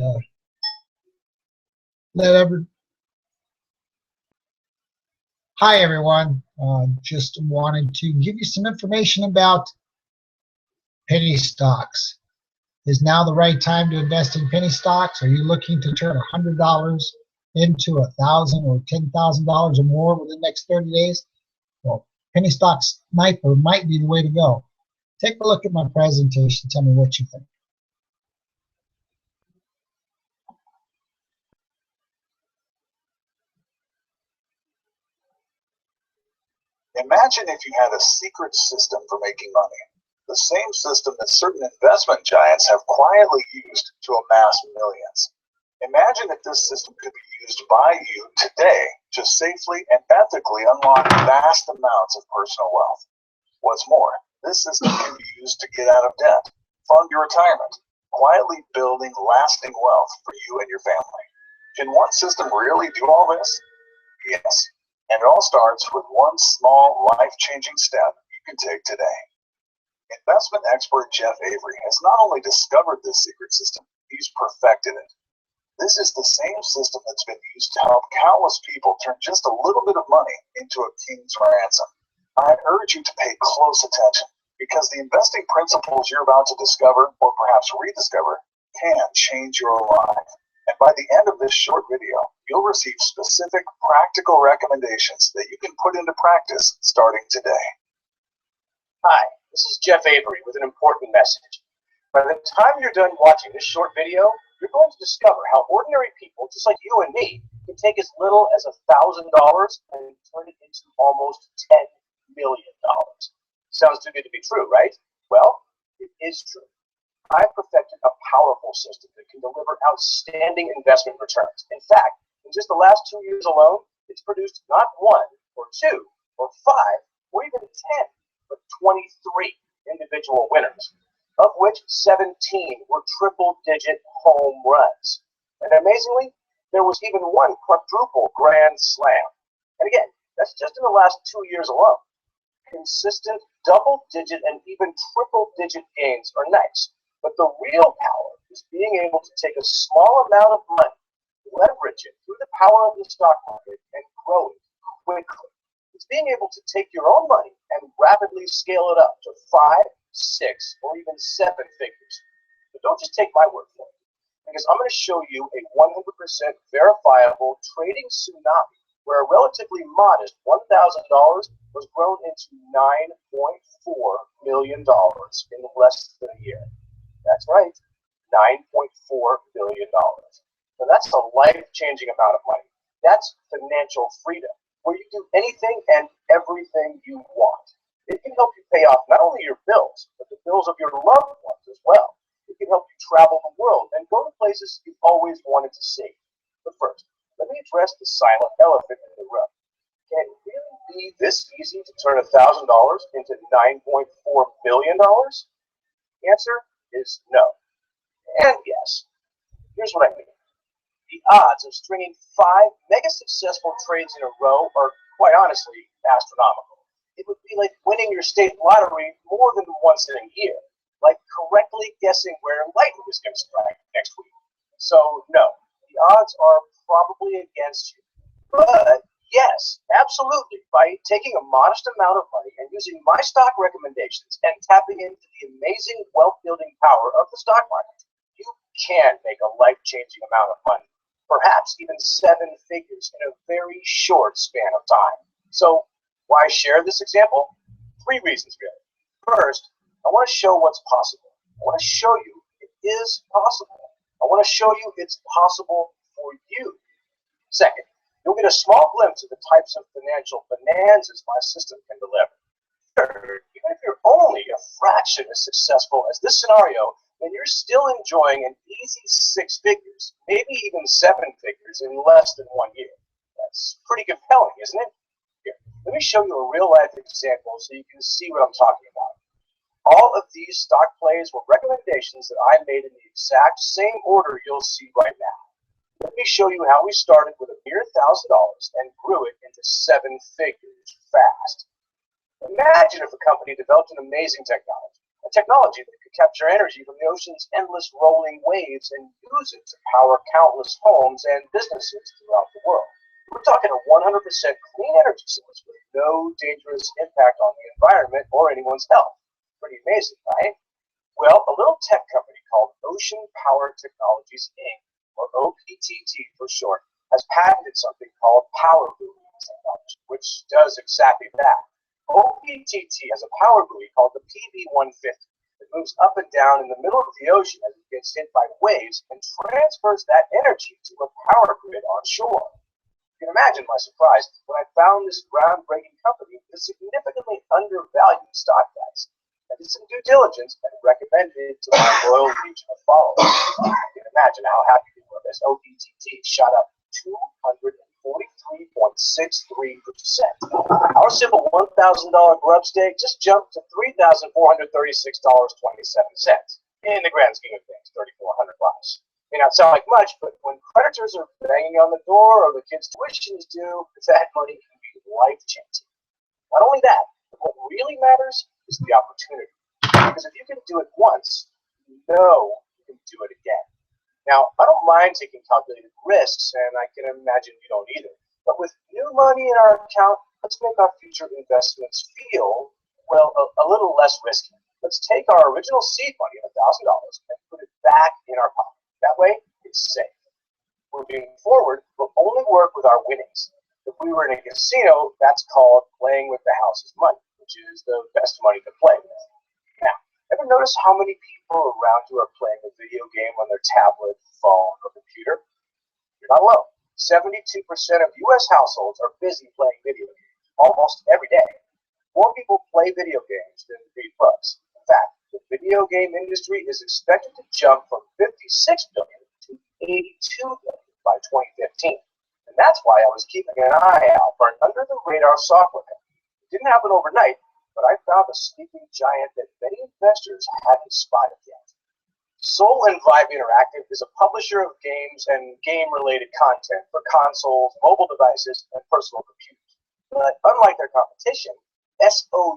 uh, let every Hi everyone. Just wanted to give you some information about penny stocks. Is now the right time to invest in penny stocks? Are you looking to turn $100 into $1,000 or $10,000 or more within the next 30 days? Well, penny stock sniper might be the way to go. Take a look at my presentation. Tell me what you think. Imagine if you had a secret system for making money, the same system that certain investment giants have quietly used to amass millions. Imagine if this system could be used by you today to safely and ethically unlock vast amounts of personal wealth. What's more, this system can be used to get out of debt, fund your retirement, quietly building lasting wealth for you and your family. Can one system really do all this? Yes. And it all starts with one small, life-changing step you can take today. Investment expert Jeff Avery has not only discovered this secret system, he's perfected it. This is the same system that's been used to help countless people turn just a little bit of money into a king's ransom. I urge you to pay close attention, because the investing principles you're about to discover, or perhaps rediscover, can change your life. And by the end of this short video, you'll receive specific practical recommendations that you can put into practice starting today. Hi, this is Jeff Avery with an important message. By the time you're done watching this short video, you're going to discover how ordinary people, just like you and me, can take as little as $1,000 and turn it into almost $10 million. Sounds too good to be true, right? Well, it is true. I've perfected a powerful system that can deliver outstanding investment returns. In fact, in just the last 2 years alone, it's produced not 1 or 2 or 5 or even 10, but 23 individual winners, of which 17 were triple-digit home runs. And amazingly, there was even 1 quadruple grand slam. And again, that's just in the last 2 years alone. Consistent double-digit and even triple-digit gains are nice. But the real power is being able to take a small amount of money, leverage it through the power of the stock market, and grow it quickly. It's being able to take your own money and rapidly scale it up to 5, 6, or even 7 figures. But don't just take my word for it, because I'm going to show you a 100% verifiable trading tsunami where a relatively modest $1,000 was grown into $9.4 million in less than a year. That's right, $9.4 billion. Now that's a life-changing amount of money. That's financial freedom, where you do anything and everything you want. It can help you pay off not only your bills, but the bills of your loved ones as well. It can help you travel the world and go to places you've always wanted to see. But first, let me address the silent elephant in the room. Can it really be this easy to turn $1,000 into $9.4 billion? The answer is no. And yes. Here's what I mean. The odds of stringing 5 mega successful trades in a row are, quite honestly, astronomical. It would be like winning your state lottery more than once in a year, like correctly guessing where lightning is going to strike next week. So, no, the odds are probably against you. But yes, absolutely, by taking a modest amount of money and using my stock recommendations and tapping into the amazing wealth-building power of the stock market, you can make a life-changing amount of money, perhaps even 7 figures in a very short span of time. So why share this example? 3 reasons, really. First, I want to show what's possible. I want to show you it is possible. I want to show you it's possible for you. Second, you'll get a small glimpse of the types of financial bonanzas my system can deliver. Third, even if you're only a fraction as successful as this scenario, then you're still enjoying an easy 6 figures, maybe even 7 figures in less than 1 year. That's pretty compelling, isn't it? Here, let me show you a real-life example so you can see what I'm talking about. All of these stock plays were recommendations that I made in the exact same order you'll see right now. Let me show you how we started with a mere $1,000 and grew it into 7 figures fast. Imagine if a company developed an amazing technology, a technology that could capture energy from the ocean's endless rolling waves and use it to power countless homes and businesses throughout the world. We're talking a 100% clean energy source with no dangerous impact on the environment or anyone's health. Pretty amazing, right? Well, a little tech company called Ocean Power Technologies, Inc., or OPTT for short, has patented something called power buoy technology, which does exactly that. OPTT has a power buoy called the PB150 that moves up and down in the middle of the ocean as it gets hit by waves and transfers that energy to a power grid on shore. You can imagine my surprise when I found this groundbreaking company with a significantly undervalued stock price. I did some due diligence and recommended it to my loyal legion of followers. You can imagine how happy we were as OPTT shot up 243.63%. Our simple $1,000 grub steak just jumped to $3,436.27. In the grand scheme of things, $3,400. May not sound like much, but when creditors are banging on the door or the kid's tuition is due, that money can be life-changing. Not only that, but what really matters is the opportunity. Because if you can do it once, you know you can do it again. Now, I don't mind taking calculated risks, and I can imagine you don't either. But with new money in our account, let's make our future investments feel, well, a little less risky. Let's take our original seed money of $1,000 and put it back in our pocket. That way, it's safe. Moving forward, we'll only work with our winnings. If we were in a casino, that's called playing with the house's money, which is the best money to play with. Now, ever notice how many people around you are playing a video game on their tablet, phone, or computer? You're not alone. 72% of U.S. households are busy playing video games almost every day. More people play video games than read books. In fact, the video game industry is expected to jump from 56 billion to 82 billion by 2015. And that's why I was keeping an eye out for an under-the-radar software company. It didn't happen overnight, but I found a sleeping giant that many investors hadn't spotted yet. Soul and Vibe Interactive is a publisher of games and game-related content for consoles, mobile devices, and personal computers. But unlike their competition, SOUL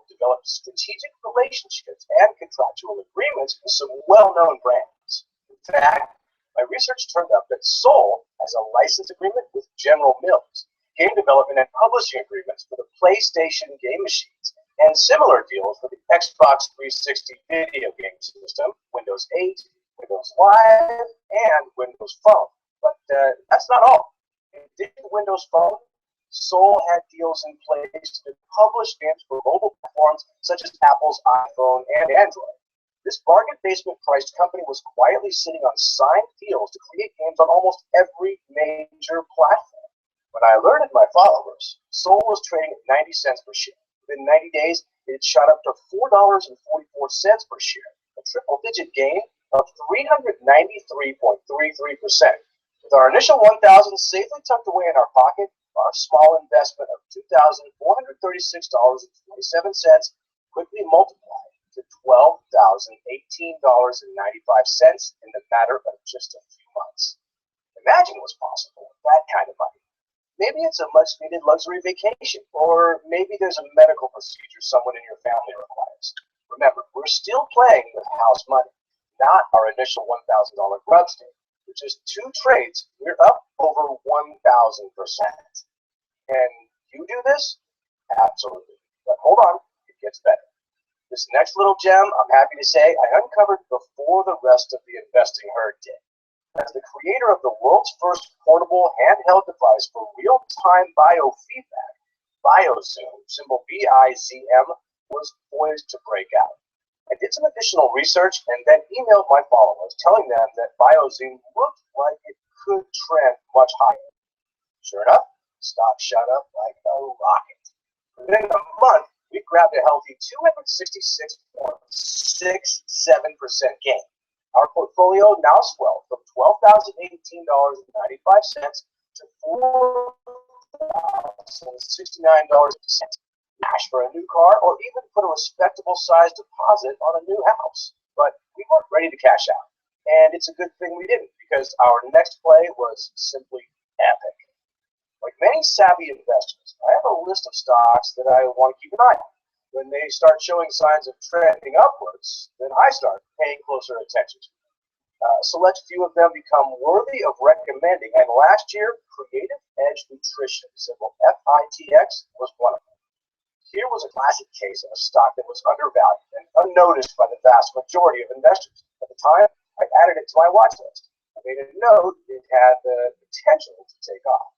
developed strategic relationships and contractual agreements with some well-known brands. In fact, my research turned up that Soul has a license agreement with General Mills, game development and publishing agreements for the PlayStation game machines, and similar deals for the Xbox 360 video game system, Windows 8, Windows Live, and Windows Phone. But that's not all. In addition to Windows Phone, Soul had deals in place to publish games for mobile platforms such as Apple's iPhone and Android. This bargain basement priced company was quietly sitting on signed deals to create games on almost every major platform. When I alerted my followers, Soul was trading at 90 cents per share. Within 90 days, it shot up to $4.44 per share, a triple-digit gain of 393.33%. With our initial $1,000 safely tucked away in our pocket, our small investment of $2,436.27 quickly multiplied to $12,018.95 in the matter of just a few months. Imagine what's possible with that kind of money. Maybe it's a much-needed luxury vacation, or maybe there's a medical procedure someone in your family requires. Remember, we're still playing with house money, not our initial $1,000 grub stake. With just 2 trades, we're up over 1,000%. Can you do this? Absolutely. But hold on, it gets better. This next little gem, I'm happy to say, I uncovered before the rest of the investing herd did. As the creator of the world's first portable handheld device for real-time biofeedback, BioZoom, symbol BIZM, was poised to break out. I did some additional research and then emailed my followers telling them that BioZoom looked like it could trend much higher. Sure enough, stock shot up like a rocket. Within a month, we grabbed a healthy 266.67% gain. Our portfolio now swelled from $12,018.95 to $4,069. Cash for a new car, or even put a respectable size deposit on a new house. But we weren't ready to cash out. And it's a good thing we didn't, because our next play was simply epic. Like many savvy investors, I have a list of stocks that I want to keep an eye on. When they start showing signs of trending upwards, then I start paying closer attention to them. Select few of them become worthy of recommending, and last year, Creative Edge Nutrition, symbol FITX, was one of them. Here was a classic case of a stock that was undervalued and unnoticed by the vast majority of investors. At the time, I added it to my watch list. I made a note it had the potential to take off.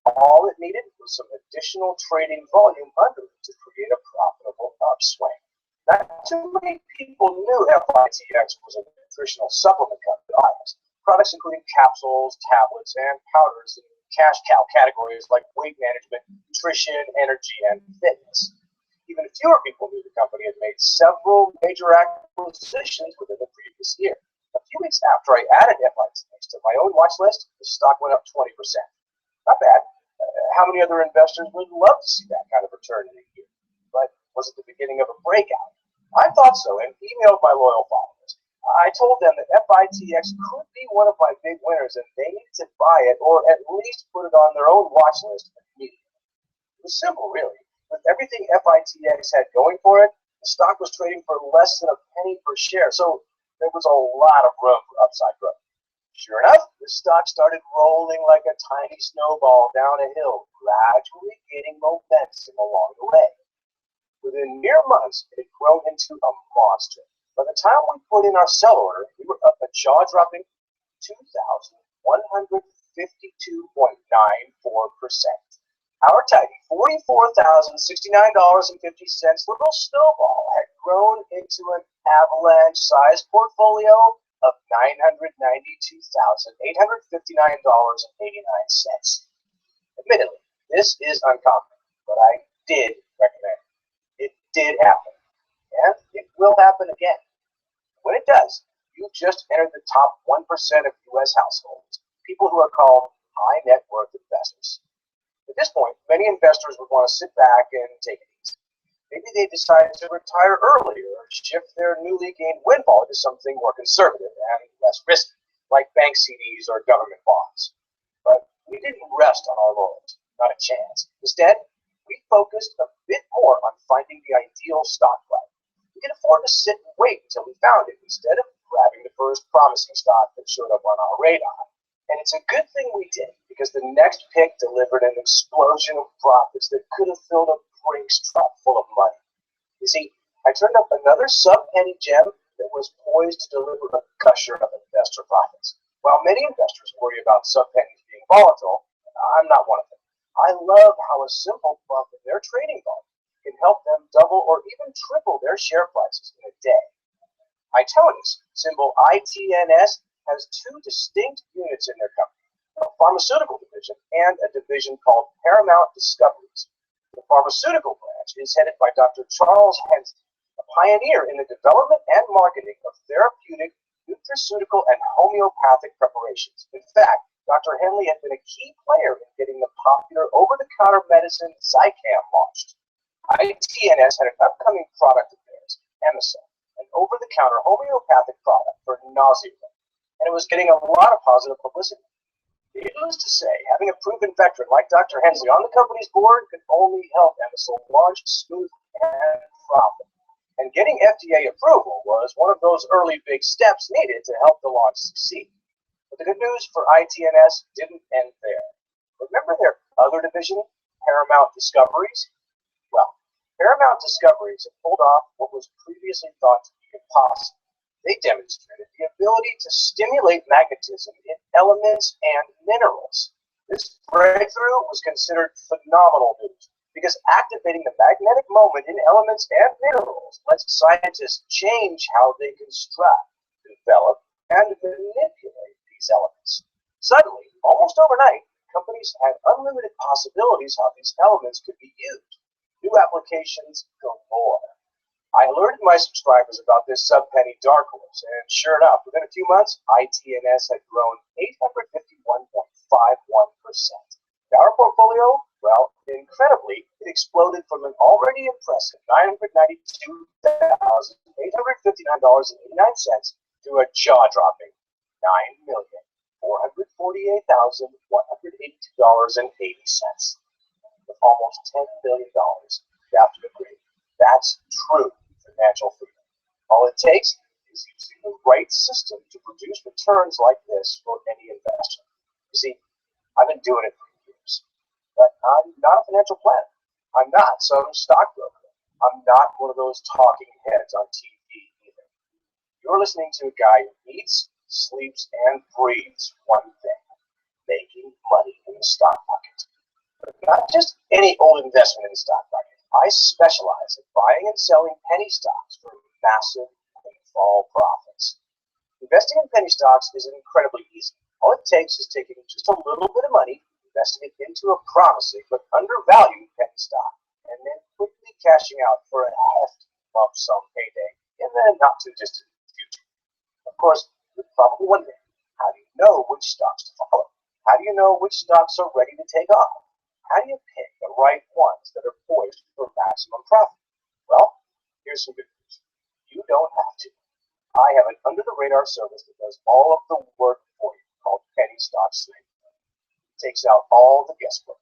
All it needed was some additional trading volume under it to create a profitable upswing. Not too many people knew FITX was a nutritional supplement company. Products including capsules, tablets, and powders in cash cow categories like weight management, nutrition, energy, and fitness. Even fewer people knew the company had made several major acquisitions within the previous year. A few weeks after I added FITX to my own watch list, the stock went up 20%. Not bad. How many other investors would love to see that kind of return in a year? But was it the beginning of a breakout? I thought so, and emailed my loyal followers. I told them that FITX could be one of my big winners, and they needed to buy it or at least put it on their own watch list immediately. It was simple, really. With everything FITX had going for it, the stock was trading for less than a penny per share, so there was a lot of room for upside growth. Sure enough, the stock started rolling like a tiny snowball down a hill, gradually gaining momentum along the way. Within mere months, it had grown into a monster. By the time we put in our sell order, we were up a jaw-dropping 2,152.94%. Our tiny $44,069.50 little snowball had grown into an avalanche-sized portfolio of $992,859.89. Admittedly, this is uncommon, but I did recommend it. It did happen, and it will happen again. When it does, you've just entered the top 1% of U.S. households, people who are called high net worth investors. At this point, many investors would want to sit back and take it easy. Maybe they decide to retire early or shift their newly gained windfall into something more conservative and less risky, like bank CDs or government bonds. But we didn't rest on our laurels, not a chance. Instead, we focused a bit more on finding the ideal stock price. We could afford to sit and wait until we found it instead of grabbing the first promising stock that showed up on our radar. And it's a good thing we did, because the next pick delivered an explosion of profits that could have filled a Brinks truck full of money. You see, I turned up another sub-penny gem that was poised to deliver a gusher of investor profits. While many investors worry about sub-pennies being volatile, I'm not one of them. I love how a simple bump in their trading volume can help them double or even triple their share prices in a day. Itonis, symbol ITNS, has two distinct units in their company, a pharmaceutical division and a division called Paramount Discoveries. The pharmaceutical branch is headed by Dr. Charles Hensley, a pioneer in the development and marketing of therapeutic, nutraceutical, and homeopathic preparations. In fact, Dr. Henley had been a key player in getting the popular over-the-counter medicine Zicam launched. ITNS had an upcoming product of theirs, Emicel, an over-the-counter homeopathic product for nausea, and it was getting a lot of positive publicity. Needless to say, having a proven veteran like Dr. Hensley on the company's board could only help Emicel launch smoothly and profit. And getting FDA approval was one of those early big steps needed to help the launch succeed. But the good news for ITNS didn't end there. Remember their other division, Paramount Discoveries? Well, Paramount Discoveries had pulled off what was previously thought to be impossible. They demonstrated the ability to stimulate magnetism in elements and minerals. This breakthrough was considered phenomenal news because activating the magnetic moment in elements and minerals lets scientists change how they construct, develop, and manipulate these elements. Suddenly, almost overnight, companies had unlimited possibilities how these elements could be used. New applications galore. I alerted my subscribers about this sub-penny dark horse, and sure enough, within a few months, ITNS had grown 851.51%. Our portfolio, well, incredibly, it exploded from an already impressive $992,859.89 to a jaw-dropping $9,448,182.80, with almost $10 billion after the grade. That's true financial freedom. All it takes is using the right system to produce returns like this for any investor. You see, I've been doing it for years, but I'm not a financial planner. I'm not some stockbroker. I'm not one of those talking heads on TV either. You're listening to a guy who eats, sleeps, and breathes one thing: making money in the stock market. But not just any old investment in the stock market. I specialize in buying and selling penny stocks for massive windfall profits. Investing in penny stocks is incredibly easy. All it takes is taking just a little bit of money, investing it into a promising but undervalued penny stock, and then quickly cashing out for a hefty lump sum payday in the not too distant future. Of course, you're probably wondering, how do you know which stocks to follow? How do you know which stocks are ready to take off? How do you pick the right ones that are poised for maximum profit? Well, here's some good news. You don't have to. I have an under-the-radar service that does all of the work for you called Penny Stock Sniper. It takes out all the guesswork.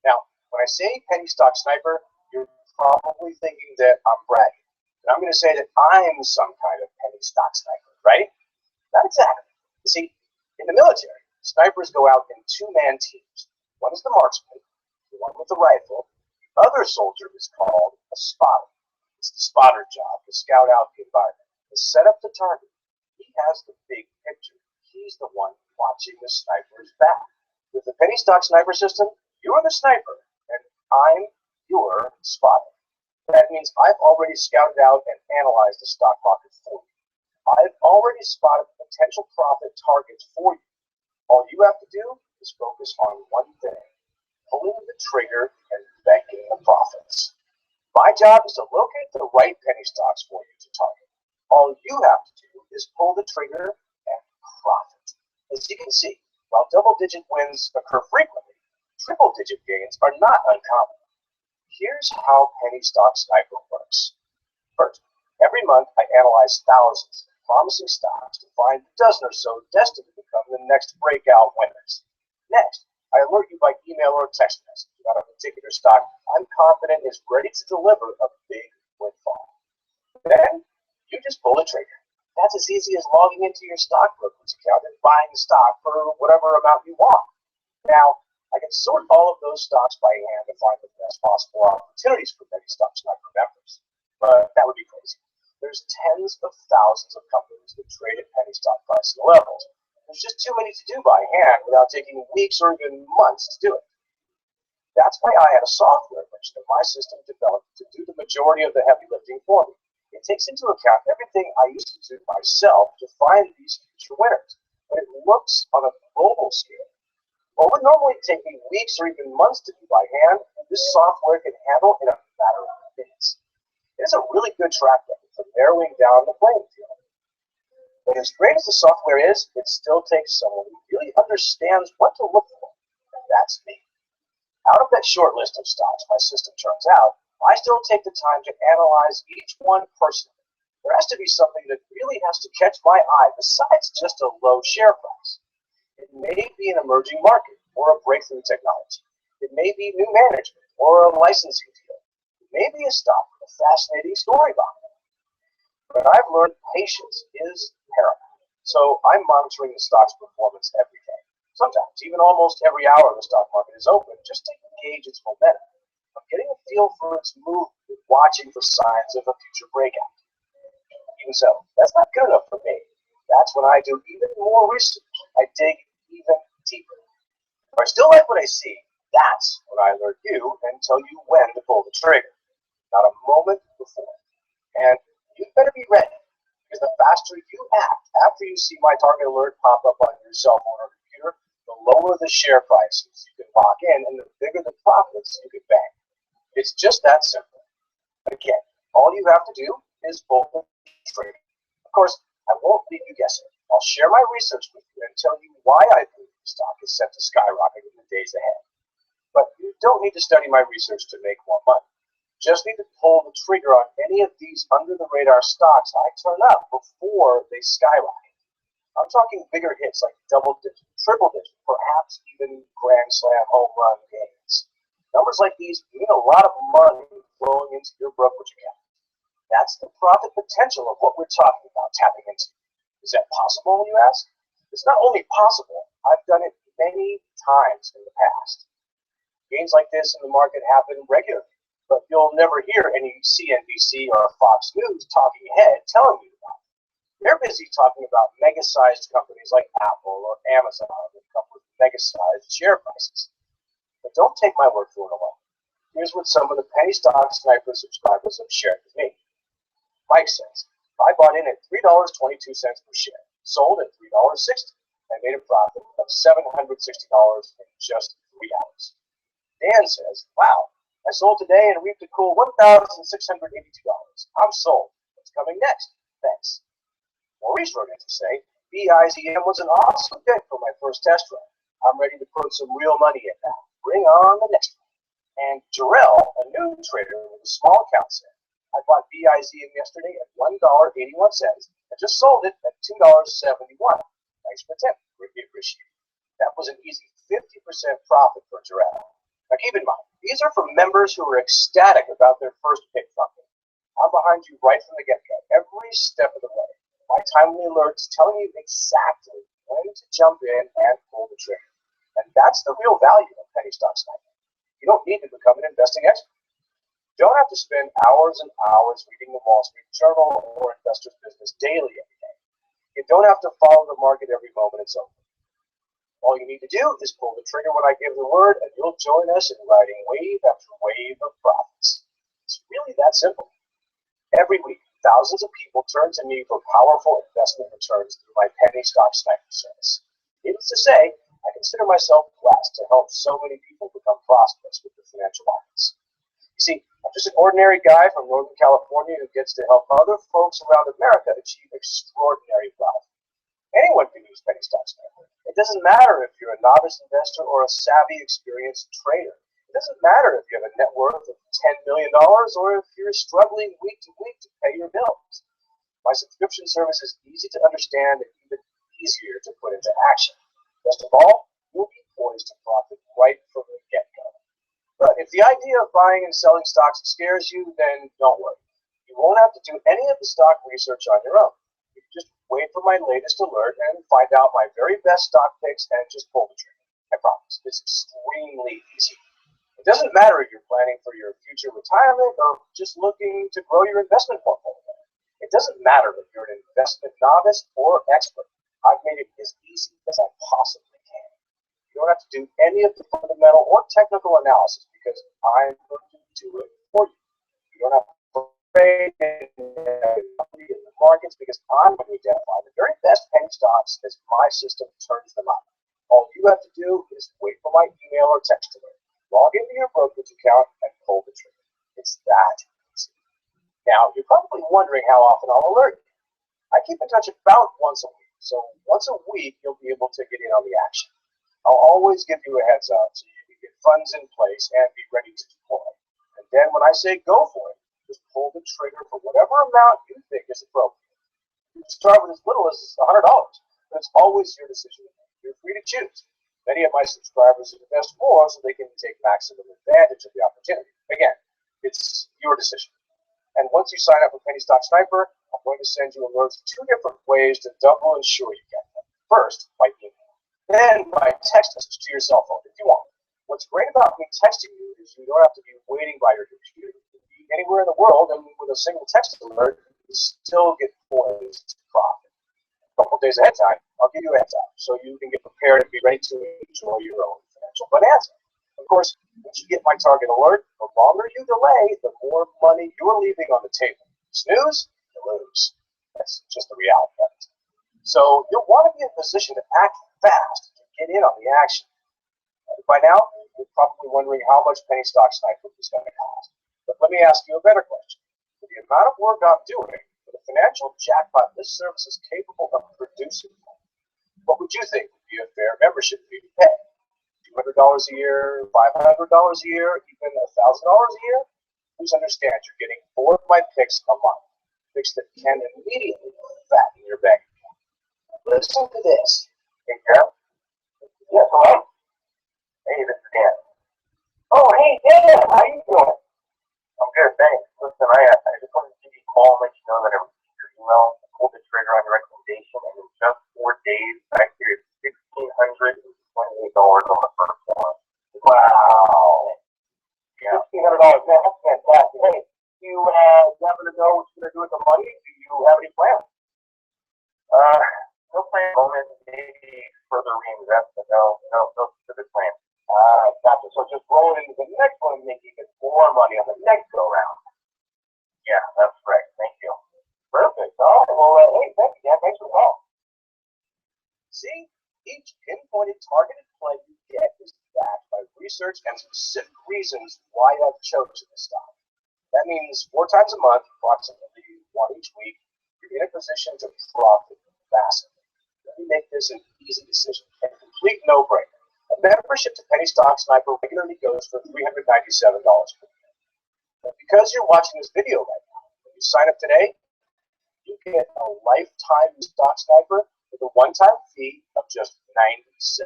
Now, when I say Penny Stock Sniper, you're probably thinking that I'm bragging. And I'm going to say that I'm some kind of penny stock sniper, right? Not exactly. You see, in the military, snipers go out in two-man teams. One is the marksman, the one with the rifle. The other soldier is called a spotter. It's the spotter job to scout out the environment, to set up the target. He has the big picture. He's the one watching the sniper's back. With the penny stock sniper system, you're the sniper, and I'm your spotter. That means I've already scouted out and analyzed the stock market for you. I've already spotted potential profit targets for you. All you have to do is focus on one thing: pulling the trigger and banking the profits. My job is to locate the right penny stocks for you to target. All you have to do is pull the trigger and profit. As you can see, while double-digit wins occur frequently, triple-digit gains are not uncommon. Here's how Penny Stock Sniper works. First, every month I analyze thousands of promising stocks to find a dozen or so destined to become the next breakout winners. Next, I alert you by email or text message about a particular stock I'm confident is ready to deliver a big windfall. Then, you just pull the trigger. That's as easy as logging into your stockbroker's account and buying stock for whatever amount you want. Now, I can sort all of those stocks by hand to find the best possible opportunities for Penny Stock Sniper members. But that would be crazy. There's tens of thousands of companies that trade at penny stock pricing levels. There's just too many to do by hand without taking weeks or even months to do it. That's why I had a software version of my system developed to do the majority of the heavy lifting for me. It takes into account everything I used to do myself to find these future winners, but it looks on a global scale. What would normally take me weeks or even months to do by hand, this software can handle in a matter of minutes. It has a really good track record for narrowing down the playing field. But as great as the software is, it still takes someone who really understands what to look for, and that's me. Out of that short list of stocks my system turns out, I still take the time to analyze each one personally. There has to be something that really has to catch my eye besides just a low share price. It may be an emerging market or a breakthrough technology. It may be new management or a licensing deal. It may be a stock with a fascinating story behind it. But I've learned patience is paramount. So I'm monitoring the stock's performance every day. Sometimes even almost every hour the stock market is open just to gauge its momentum. I'm getting a feel for its movement, watching for signs of a future breakout. Even so, that's not good enough for me. That's when I do even more research. I dig even deeper. If I still like what I see, that's when I alert you and tell you when to pull the trigger, not a moment before. And you better be ready, because the faster you act after you see my target alert pop up on your cell phone or computer, the lower the share prices you can lock in and the bigger the profits you can bank. It's just that simple. Again, all you have to do is pull the trigger. Of course, I won't leave you guessing. I'll share my research with you and tell you why I believe the stock is set to skyrocket in the days ahead. But you don't need to study my research to make more money. You just need to pull the trigger on any of these under-the-radar stocks I turn up before they skyrocket. I'm talking bigger hits like double-digit, triple-digit, perhaps even grand slam home run gains. Numbers like these mean a lot of money flowing into your brokerage account. That's the profit potential of what we're talking about tapping into. Is that possible, you ask? It's not only possible, I've done it many times in the past. Gains like this in the market happen regularly, but you'll never hear any CNBC or Fox News talking head telling you about it. They're busy talking about mega-sized companies like Apple or Amazon that come with mega-sized share prices. But don't take my word for it alone. Here's what some of the Penny Stock Sniper subscribers have shared with me. Mike says, I bought in at $3.22 per share, sold at $3.60, and made a profit of $760 in just 3 hours. Dan says, wow, I sold today and reaped a cool $1,682. I'm sold. What's coming next? Thanks. Maurice wrote in to say, BIZM was an awesome pick for my first test run. I'm ready to put some real money in now. Bring on the next one. And Jarrell, a new trader with a small account, said, I bought BIZM yesterday at $1.81 and just sold it at $2.71. Thanks for the tip. Greatly appreciate it. That was an easy 50% profit for Jarrell. Now keep in mind, these are for members who are ecstatic about their first pick from me. I'm behind you right from the get-go, every step of the way. My timely alerts telling you exactly when to jump in and pull the trigger. And that's the real value of Penny Stock Sniper. You don't need to become an investing expert. You don't have to spend hours and hours reading the Wall Street Journal or Investor's Business daily every day. You don't have to follow the market every moment it's open. All you need to do is pull the trigger when I give the word, and you'll join us in riding wave after wave of profits. It's really that simple. Every week, thousands of people turn to me for powerful investment returns through my Penny Stock Sniper service. Needless to say, I consider myself blessed to help so many people become prosperous with the financial markets. You see, I'm just an ordinary guy from Northern California who gets to help other folks around America achieve extraordinary wealth. Anyone can use Penny Stock Sniper. It doesn't matter if you're a novice investor or a savvy, experienced trader. It doesn't matter if you have a net worth of $10 million or if you're struggling week to week to pay your bills. My subscription service is easy to understand and even easier to put into action. Best of all, you'll be poised to profit right from the get-go. But if the idea of buying and selling stocks scares you, then don't worry. You won't have to do any of the stock research on your own. You can just wait for my latest alert and find out my very best stock picks and just pull the trigger. I promise. It's extremely easy. It doesn't matter if you're planning for your future retirement or just looking to grow your investment portfolio. It doesn't matter if you're an investment novice or expert. I've made it as easy as I possibly can. You don't have to do any of the fundamental or technical analysis because I'm going to do it for you. You don't have to trade in the markets because I'm going to identify the very best penny stocks as my system turns them up. All you have to do is wait for my email or text alert, log into your brokerage account, and pull the trigger. It's that easy. Now, you're probably wondering how often I'll alert you. I keep in touch about once a week. So once a week, you'll be able to get in on the action. I'll always give you a heads up so you can get funds in place and be ready to deploy. And then when I say go for it, just pull the trigger for whatever amount you think is appropriate. You can start with as little as $100, but it's always your decision to make. You're free to choose. Many of my subscribers invest more so they can take maximum advantage of the opportunity. Again, it's your decision. And once you sign up for Penny Stock Sniper, I'm going to send you alerts 2 different ways to double ensure you get them. First, by email. Then by text message to your cell phone if you want. What's great about me texting you is you don't have to be waiting by your computer. You can be anywhere in the world, and with a single text alert, you still get poised to profit. A couple days ahead of time, I'll give you a heads up so you can get prepared and be ready to enjoy your own financial bonanza. Of course, once you get my target alert, the longer you delay, the more money you're leaving on the table. Snooze, you lose. That's just the reality of it. So you'll want to be in a position to act fast to get in on the action. By now, you're probably wondering how much Penny Stock Sniper is going to cost. But let me ask you a better question. For the amount of work I'm doing, for the financial jackpot this service is capable of producing, what would you think would be a fair membership fee to pay? $200 a year, $500 a year, even $1,000 a year? Please understand you're getting 4 of my picks a month. Picks that can immediately fatten your bank account. Listen to this. Hey, Carol? Yes, hello? Hey, this is Dan. Oh, hey, Dan. How you doing? I'm good, on the first one. Wow. Yeah. $1,500, man, that's fantastic. Hey, do you happen to know what you're going to do with the money? Do you have any plans? No plan moment, maybe further reinvestment. No specific plan. Gotcha. So just roll it into the next one and make even more money on the next go round. Yeah, that's right. Thank you. Perfect. All right. Well, hey, thank you, Dan. Thanks for the call. See, each pinpointed targeted play you get is backed by research and specific reasons why I've chosen this stock. That means 4 times a month, approximately 1 each week, you're in a position to profit massively. Let me make this an easy decision, a complete no-brainer. A membership to Penny Stock Sniper regularly goes for $397 per year. And because you're watching this video right now, when you sign up today, you get a lifetime Stock Sniper with a one-time fee of just $97.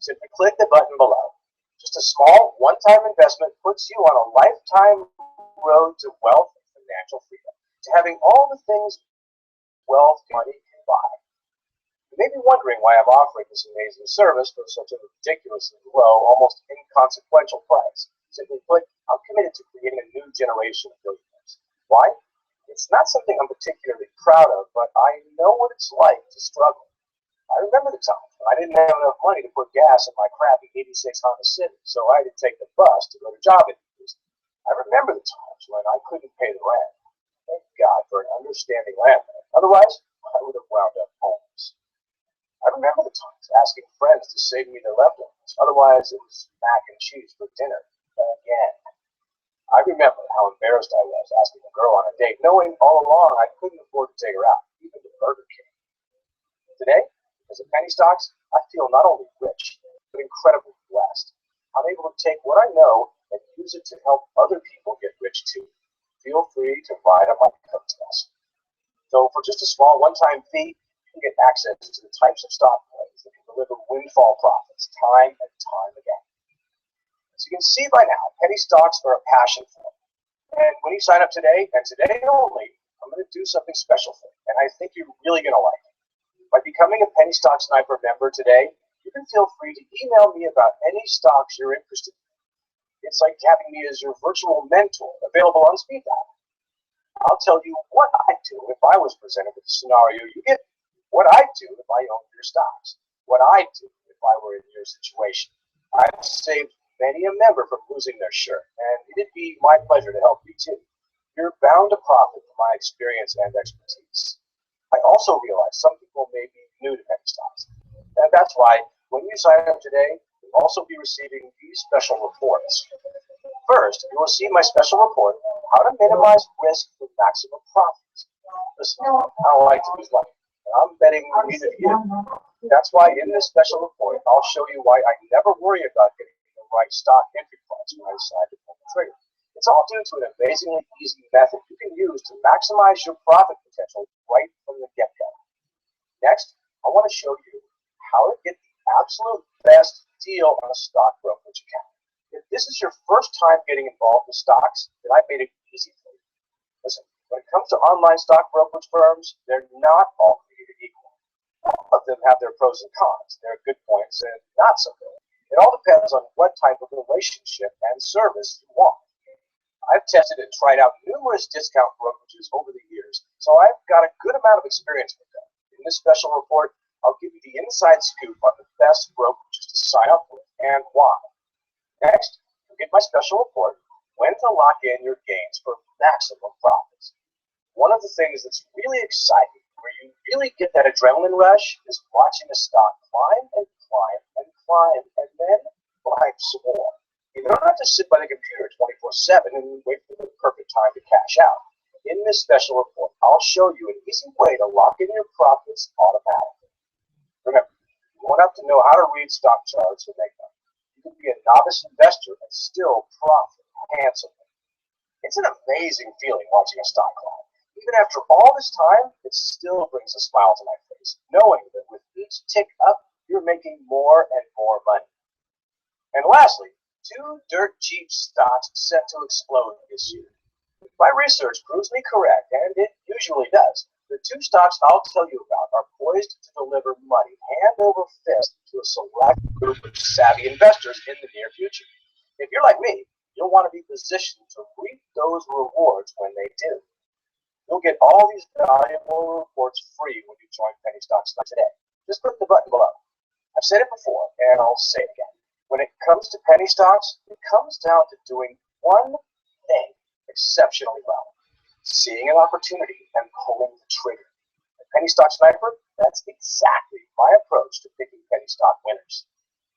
Simply click the button below. Just a small one-time investment puts you on a lifetime road to wealth and financial freedom, to having all the things wealth money can buy. You may be wondering why I'm offering this amazing service for such a ridiculously low, almost inconsequential price. Simply put, I'm committed to creating a new generation of billionaires. Why? It's not something I'm particularly proud of, but I know what it's like to struggle. I remember the times when I didn't have enough money to put gas in my crappy '86 Honda Civic, so I had to take the bus to go to job interviews. I remember the times when I couldn't pay the rent. Thank God for an understanding landlord. Otherwise, I would have wound up homeless. I remember the times asking friends to save me their leftovers. Otherwise, it was mac and cheese for dinner again. I remember how embarrassed I was asking a girl on a date, knowing all along I couldn't afford to take her out, even to Burger King. Today, as a penny stocks, I feel not only rich, but incredibly blessed. I'm able to take what I know and use it to help other people get rich too. Feel free to ride on my coattails. So for just a small one-time fee, you can get access to the types of stock plays that can deliver windfall profits time and time again. As you can see by now, penny stocks are a passion for me. And when you sign up today, and today only, I'm going to do something special for you, and I think you're really going to like it. By becoming a Penny Stock Sniper member today, you can feel free to email me about any stocks you're interested in. It's like having me as your virtual mentor, available on speed dial. I'll tell you what I'd do if I was presented with a scenario you get, what I'd do if I owned your stocks, what I'd do if I were in your situation. I've saved many a member from losing their shirt, and it'd be my pleasure to help you too. You're bound to profit from my experience and expertise. I also realize some people may be new to penny stocks, and that's why when you sign up today, you'll also be receiving these special reports. First, you will see my special report, How to Minimize Risk for Maximum Profits. Listen, I don't like to lose money, and I'm betting neither do you. That's why in this special report, I'll show you why I never worry about getting the right stock entry price when I decide to pull the trigger. It's all due to an amazingly easy method you can use to maximize your profit potential right from the get-go. Next, I want to show you how to get the absolute best deal on a stock brokerage account. If this is your first time getting involved with stocks, then I made it easy for you. Listen, when it comes to online stock brokerage firms, they're not all created equal. All of them have their pros and cons, their good points and not so good. It all depends on what type of relationship and service you want. I've tested and tried out numerous discount brokerages over the years, so I've got a good amount of experience with them. In this special report, I'll give you the inside scoop on the best brokerages to sign up with and why. Next, you'll get my special report, When to Lock in Your Gains for Maximum Profits. One of the things that's really exciting, where you really get that adrenaline rush, is watching a stock climb and climb and climb and then climb some more. You don't have to sit by the computer 24/7 and wait for the perfect time to cash out. In this special report, I'll show you an easy way to lock in your profits automatically. Remember, you won't have to know how to read stock charts or make them. You can be a novice investor and still profit handsomely. It's an amazing feeling watching a stock climb. Even after all this time, it still brings a smile to my face, knowing that with each tick up, you're making more and more money. And lastly, 2 dirt cheap stocks set to explode this year. If my research proves me correct, and it usually does, the 2 stocks I'll tell you about are poised to deliver money hand over fist to a select group of savvy investors in the near future. If you're like me, you'll want to be positioned to reap those rewards when they do. You'll get all these valuable reports free when you join Penny Stocks today. Just click the button below. I've said it before, and I'll say it again. When it comes to penny stocks, it comes down to doing one thing exceptionally well: seeing an opportunity and pulling the trigger. At Penny Stock Sniper, that's exactly my approach to picking penny stock winners.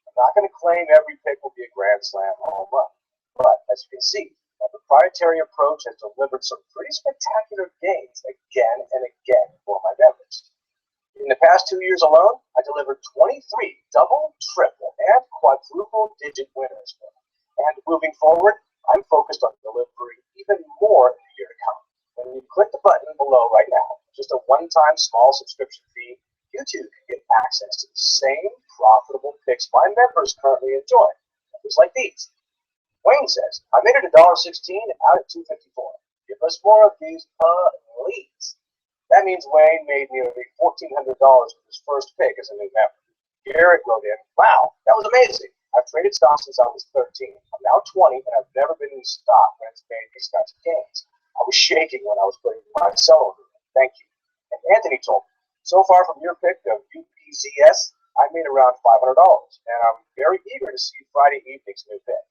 I'm not going to claim every pick will be a grand slam home run, but as you can see, my proprietary approach has delivered some pretty spectacular gains again and again for my members. In the past 2 years alone, I delivered 23 double, triple, and quadruple digit winners. And moving forward, I'm focused on delivering even more in the year to come. When you click the button below right now, just a one-time small subscription fee, you too can get access to the same profitable picks my members currently enjoy. Just like these. Wayne says, I made it $1.16 out at $2.54. Give us more of these, please. That means Wayne made nearly $1,400 with his first pick as a new member. Garrett wrote in, wow, that was amazing. I've traded stocks since I was 13. I'm now 20, and I've never been in stock when it's made these kinds of gains. I was shaking when I was putting my sell over. Thank you. And Anthony told me, so far from your pick of UPZS, I made around $500, and I'm very eager to see Friday evening's new pick.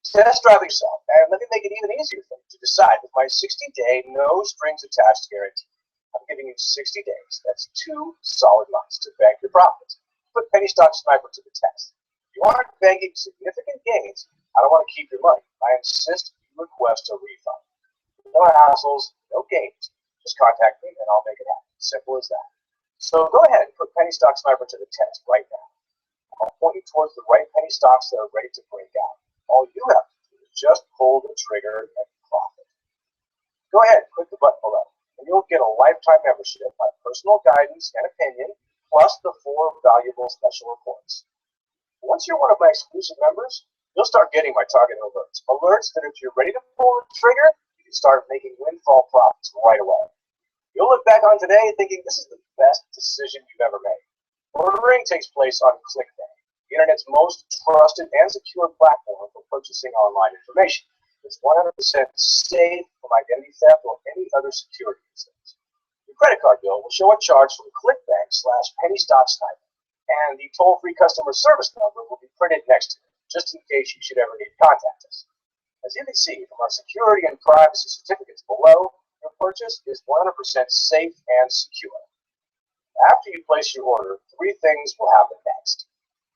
Test drive yourself, and let me make it even easier for you to decide with my 60-day no-strings-attached guarantee. I'm giving you 60 days. That's 2 solid months to bank your profits. Put Penny Stock Sniper to the test. If you aren't banking significant gains, I don't want to keep your money. I insist you request a refund. No hassles, no games. Just contact me and I'll make it happen. Simple as that. So go ahead and put Penny Stock Sniper to the test right now. I'll point you towards the right penny stocks that are ready to break out. All you have to do is just pull the trigger and profit. Go ahead and click the button below. And you'll get a lifetime membership, my personal guidance and opinion, plus the 4 valuable special reports. Once you're one of my exclusive members, you'll start getting my target alerts. Alerts that if you're ready to pull the trigger, you can start making windfall profits right away. You'll look back on today thinking this is the best decision you've ever made. Ordering takes place on ClickBank, the internet's most trusted and secure platform for purchasing online information. It's 100% safe from identity theft or any other security incidents. Your credit card bill will show a charge from ClickBank/Penny Stock Sniper, and the toll-free customer service number will be printed next to it, just in case you should ever need to contact us. As you can see from our security and privacy certificates below, your purchase is 100% safe and secure. After you place your order, 3 things will happen next.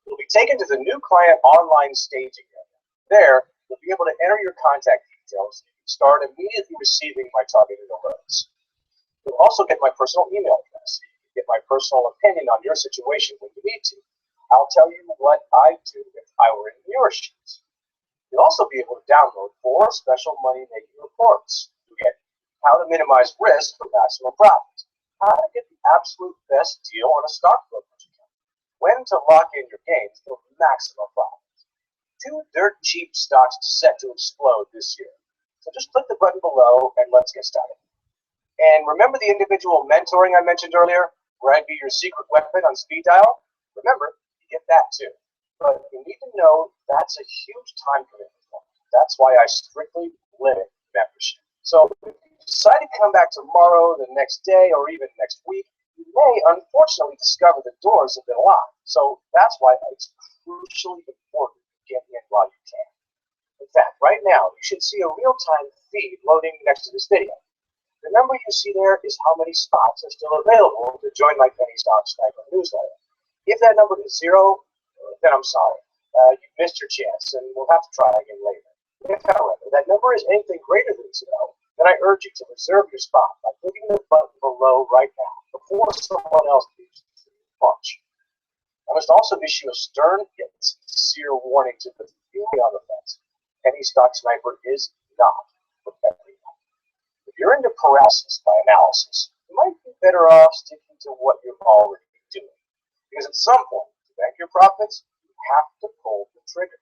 You'll be taken to the new client online staging area. There, you'll be able to enter your contact details and start immediately receiving my targeted alerts. You'll also get my personal email address. You can get my personal opinion on your situation when you need to. I'll tell you what I'd do if I were in your shoes. You'll also be able to download 4 special money-making reports. You get how to minimize risk for maximum profit, how to get the absolute best deal on a stock brokerage account, when to lock in your gains for maximum profit. 2 dirt cheap stocks set to explode this year. So just click the button below and let's get started. And remember the individual mentoring I mentioned earlier, where I'd be your secret weapon on speed dial? Remember, you get that too. But you need to know that's a huge time commitment for me. That's why I strictly limit membership. So if you decide to come back tomorrow, the next day, or even next week, you may unfortunately discover the doors have been locked. So that's why it's crucially important get in while you can. In fact, right now, you should see a real-time feed loading next to this video. The number you see there is how many spots are still available to join my Penny Stock Sniper newsletter. If that number is 0, then I'm sorry. You missed your chance, and we'll have to try again later. If, however, that number is anything greater than 0, then I urge you to reserve your spot by clicking the button below right now before someone else leaves the punch. I must also issue a stern yet sincere warning to the few on the fence. Penny Stock Sniper is not for everyone. If you're into paralysis by analysis, you might be better off sticking to what you're already doing. Because at some point, to bank your profits, you have to pull the trigger.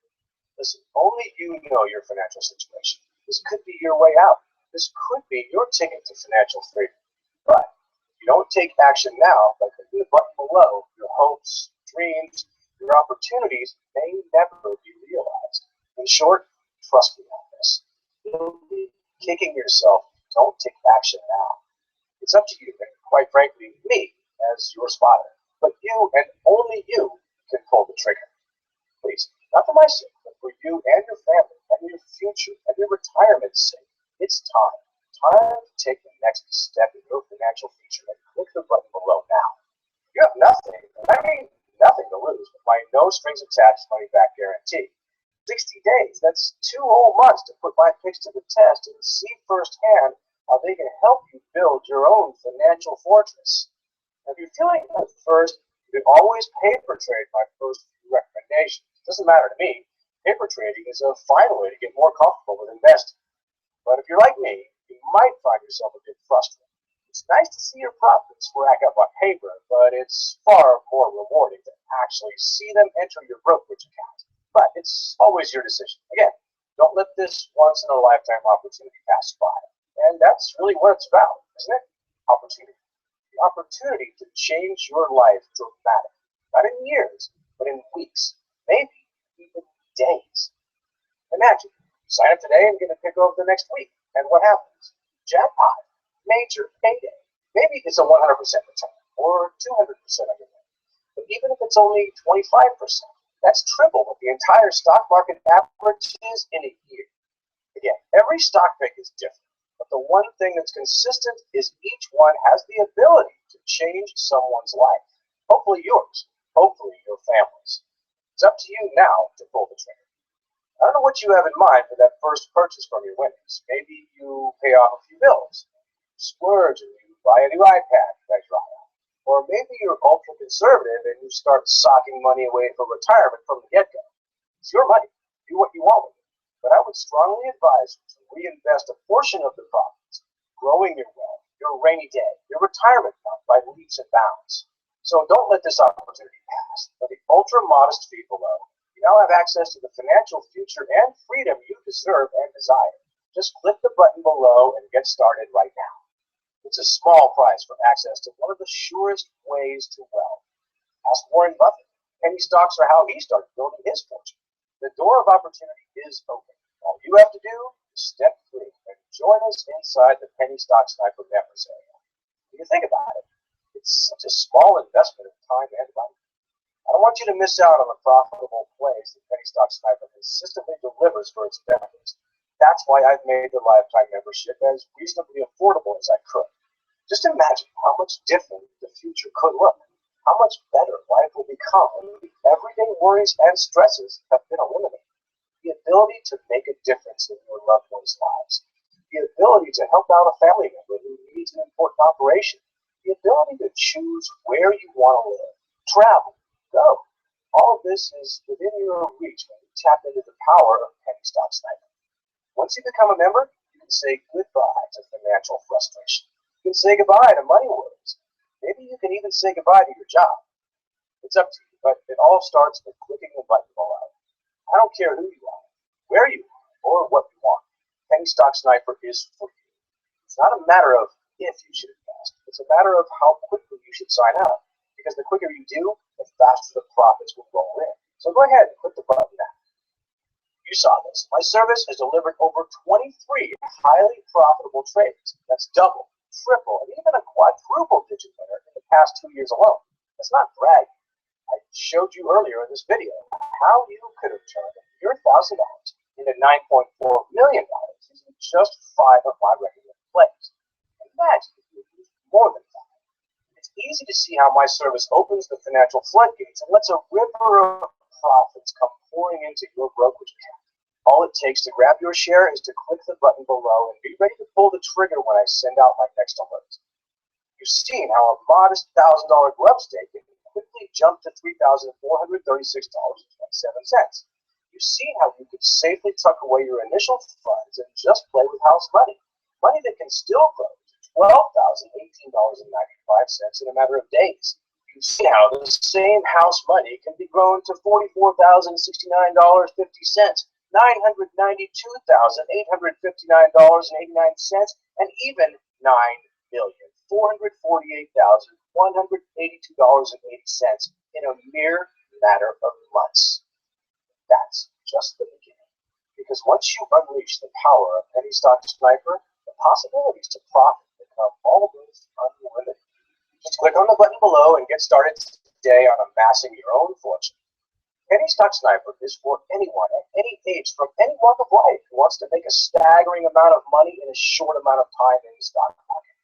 Listen, only you know your financial situation. This could be your way out. This could be your ticket to financial freedom. But if you don't take action now by clicking the button below, your hopes, dreams, your opportunities may never be realized. In short, trust me on this. You'll be kicking yourself. Don't take action now. It's up to you, and quite frankly, me as your spotter. But you and only you can pull the trigger. Please, not for my sake, but for you and your family and your future and your retirement's sake. It's time. Time to take the next step in your financial future and click the button below now. You have nothing, I mean nothing to lose with my no strings attached money back guarantee. 60 days, that's 2 whole months to put my picks to the test and see firsthand how they can help you build your own financial fortress. Now, if you're feeling at first, you can always paper trade my first few recommendations. It doesn't matter to me. Paper trading is a fine way to get more comfortable with investing. But if you're like me, you might find yourself a bit frustrated. It's nice to see your profits rack up on paper, but it's far more rewarding to actually see them enter your brokerage account. But it's always your decision. Again, don't let this once-in-a-lifetime opportunity pass by. And that's really what it's about, isn't it? Opportunity. The opportunity to change your life dramatically. Not in years, but in weeks, maybe even days. Imagine, you sign up today and get a pick over the next week. And what happens? Jackpot. Major payday. Maybe it's a 100% return or 200% of your money. But even if it's only 25%, that's triple what the entire stock market averages in a year. Again, every stock pick is different, but the one thing that's consistent is each one has the ability to change someone's life. Hopefully yours, hopefully your family's. It's up to you now to pull the trigger. I don't know what you have in mind for that first purchase from your winnings. Maybe you pay off a few bills, you splurge and you buy a new iPad that you on. Or maybe you're ultra conservative and you start socking money away for retirement from the get-go. It's your money. Do what you want with it. But I would strongly advise you to reinvest a portion of the profits, growing your wealth, your rainy day, your retirement fund by leaps and bounds. So don't let this opportunity pass. For the ultra modest fee below, you now have access to the financial future and freedom you deserve and desire. Just click the button below and get started right now. It's a small price for access to one of the surest ways to wealth. Ask Warren Buffett. Penny stocks are how he started building his fortune. The door of opportunity is open. All you have to do is step through and join us inside the Penny Stock Sniper members area. When you think about it, it's such a small investment of time and money. I don't want you to miss out on the profitable plays that Penny Stock Sniper consistently delivers for its members. That's why I've made the lifetime membership as reasonably affordable as I could. Just imagine how much different the future could look, how much better life will become when the everyday worries and stresses have been eliminated. The ability to make a difference in your loved ones' lives, the ability to help out a family member who needs an important operation, the ability to choose where you want to live, travel, go. All of this is within your reach when you tap into the power of Penny Stock Sniper. Once you become a member, you can say goodbye to financial frustration. You can say goodbye to money worries. Maybe you can even say goodbye to your job. It's up to you, but it all starts with clicking the button below. I don't care who you are, where you are, or what you want. Penny Stock Sniper is for you. It's not a matter of if you should invest. It's a matter of how quickly you should sign up. Because the quicker you do, the faster the profits will roll in. So go ahead and click the button now. You saw this. My service has delivered over 23 highly profitable trades. That's double, triple, and even a quadruple digit winner in the past 2 years alone. That's not bragging. I showed you earlier in this video how you could have turned your $1,000 into $9.4 million using just 5 of my recommended plays. Imagine if you used more than 5. It's easy to see how my service opens the financial floodgates and lets a river of profits come pouring into your brokerage account. All it takes to grab your share is to click the button below and be ready to pull the trigger when I send out my next alert. You've seen how a modest $1,000 grub stake can quickly jump to $3,436.27. You've seen how you could safely tuck away your initial funds and just play with house money, money that can still grow to $12,018.95 in a matter of days. You've seen how the same house money can be grown to $44,069.50, $992,859.89, and even $9,448,182.80 in a mere matter of months. That's just the beginning. Because once you unleash the power of Penny Stock Sniper, the possibilities to profit become almost unlimited. Just click on the button below and get started today on amassing your own fortune. Penny Stock Sniper is for anyone at any age from any walk of life who wants to make a staggering amount of money in a short amount of time in the stock market.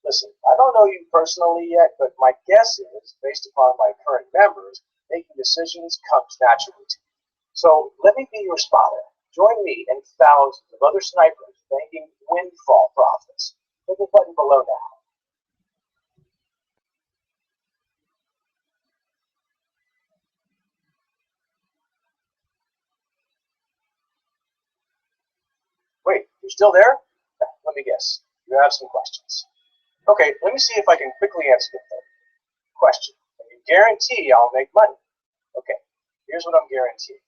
Listen, I don't know you personally yet, but my guess is, based upon my current members, making decisions comes naturally to me. So let me be your spotter. Join me and thousands of other snipers banking windfall profits. Click the button below now. Wait, you're still there? Let me guess. You have some questions. Okay, let me see if I can quickly answer them. Question. Can you guarantee I'll make money? Okay, here's what I'm guaranteeing.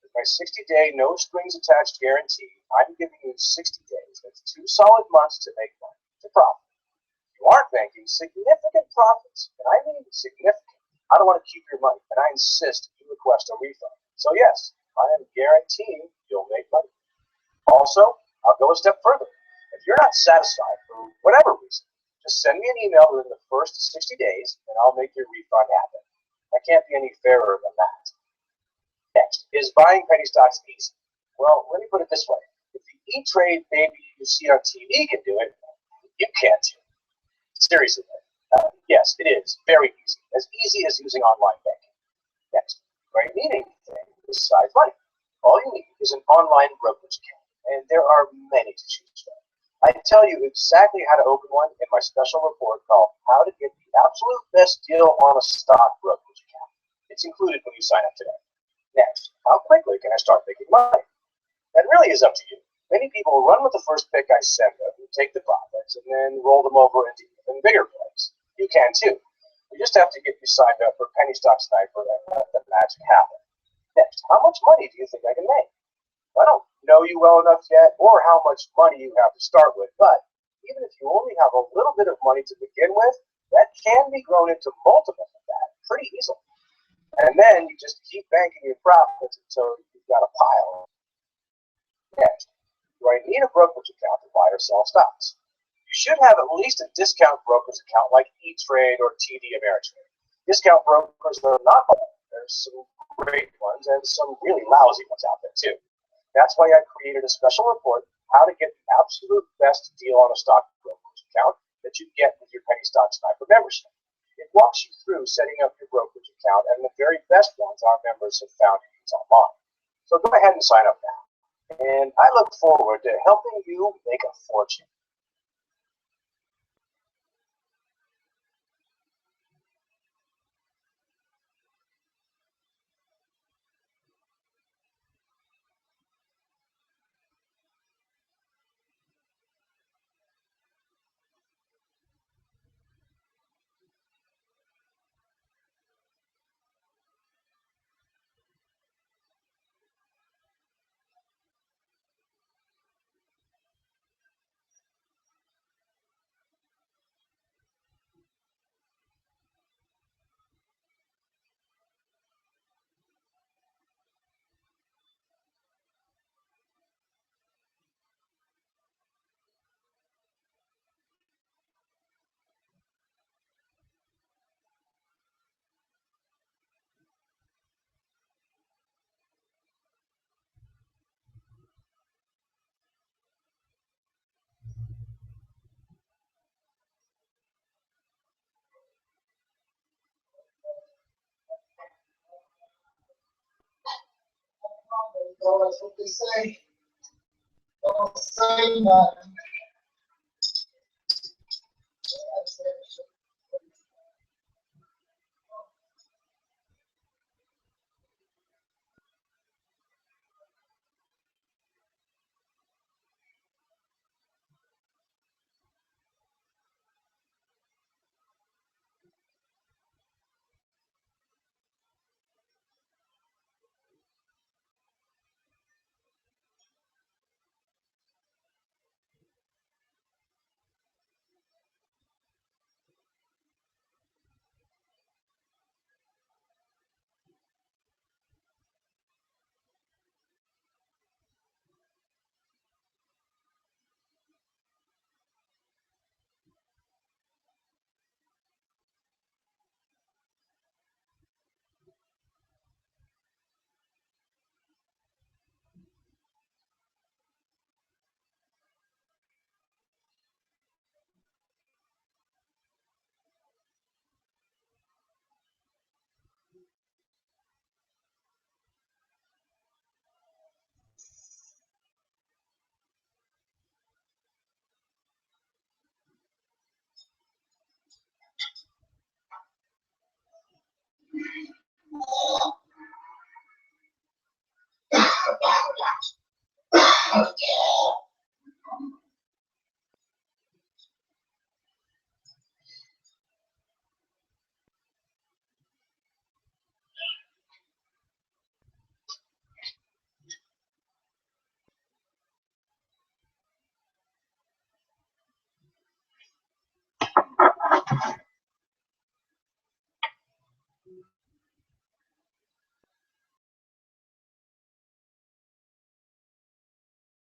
With my 60-day no strings attached guarantee, I'm giving you 60 days. That's 2 solid months to make money, to profit. You aren't banking significant profits, and I mean significant. I don't want to keep your money, and I insist you request a refund. So yes, I am guaranteeing you'll make money. Also, I'll go a step further. If you're not satisfied for whatever reason, just send me an email within the first 60 days, and I'll make your refund happen. I can't be any fairer than that. Next, is buying penny stocks easy? Well, let me put it this way. If the E-Trade baby you see on TV can do it, you can't too. Seriously, yes, it is very easy as using online banking. Next, you need anything besides money. All you need is an online brokerage account, and there are many to choose from. I tell you exactly how to open one in my special report called How to Get the Absolute Best Deal on a Stock Brokerage Account. It's included when you sign up today. Next, how quickly can I start making money? That really is up to you. Many people run with the first pick I send them, take the profits, and then roll them over into even bigger plays. You can too. We just have to get you signed up for Penny Stock Sniper and let the magic happen. Next, how much money do you think I can make? I don't know you well enough yet or how much money you have to start with, but even if you only have a little bit of money to begin with, that can be grown into multiples of that pretty easily. And then you just keep banking your profits until you've got a pile. Next, do I need a brokerage account to buy or sell stocks? You should have at least a discount brokerage account like E-Trade or TD Ameritrade. Discount brokers are not bad. There's some great ones and some really lousy ones out there too. That's why I created a special report, How to Get the Absolute Best Deal on a Stock Brokerage Account, that you get with your Penny Stock Sniper membership. It walks you through setting up your brokerage account and the very best ones our members have found to use online. So go ahead and sign up now. And I look forward to helping you make a fortune. That's what they say. Don't say nothing.